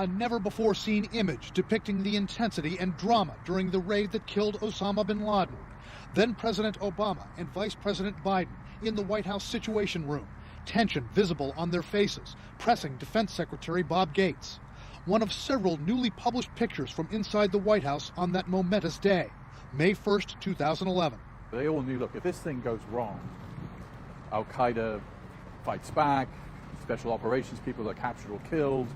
a never-before-seen image depicting the intensity and drama during the raid that killed Osama bin Laden. Then President Obama and Vice President Biden in the White House Situation Room, tension visible on their faces, pressing Defense Secretary Bob Gates. One of several newly published pictures from inside the White House on that momentous day, May 1st, 2011. They all knew, look, if this thing goes wrong, Al-Qaeda fights back, special operations people are captured or killed,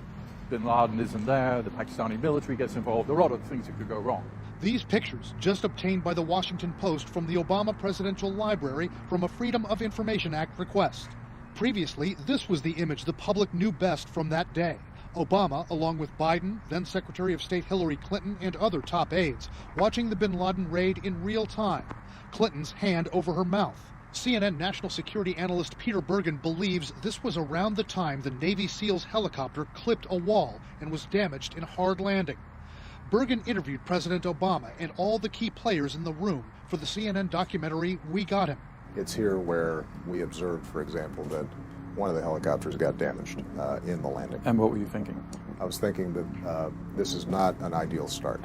bin Laden isn't there, the Pakistani military gets involved. There are a lot of things that could go wrong. These pictures, just obtained by the Washington Post from the Obama Presidential Library from a Freedom of Information Act request. Previously, this was the image the public knew best from that day. Obama, along with Biden, then Secretary of State Hillary Clinton, and other top aides, watching the bin Laden raid in real time. Clinton's hand over her mouth. CNN national security analyst Peter Bergen believes this was around the time the Navy SEALs helicopter clipped a wall and was damaged in a hard landing. Bergen interviewed President Obama and all the key players in the room for the CNN documentary We Got Him. It's here where we observed, for example, that one of the helicopters got damaged in the landing. And what were you thinking? I was thinking that this is not an ideal start.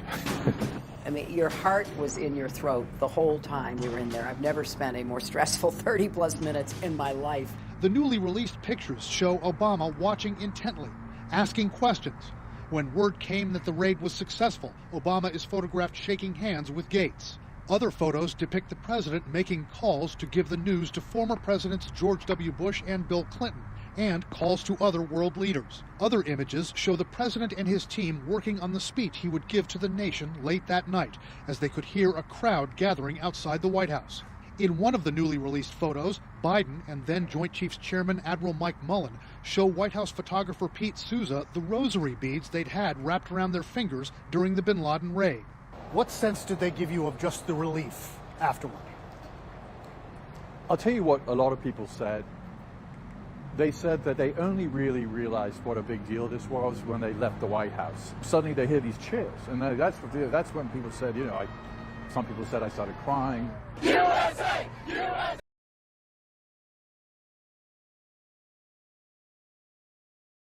I mean, your heart was in your throat the whole time you were in there. I've never spent a more stressful 30-plus minutes in my life. The newly released pictures show Obama watching intently, asking questions. When word came that the raid was successful, Obama is photographed shaking hands with Gates. Other photos depict the president making calls to give the news to former presidents George W. Bush and Bill Clinton, and calls to other world leaders. Other images show the president and his team working on the speech he would give to the nation late that night, as they could hear a crowd gathering outside the White House. In one of the newly released photos, Biden and then Joint Chiefs Chairman Admiral Mike Mullen show White House photographer Pete Souza the rosary beads they'd had wrapped around their fingers during the bin Laden raid. What sense did they give you of just the relief afterward? I'll tell you what a lot of people said. They said that they only really realized what a big deal this was when they left the White House. Suddenly they hear these cheers, and that's when people said, some people said I started crying. USA! USA!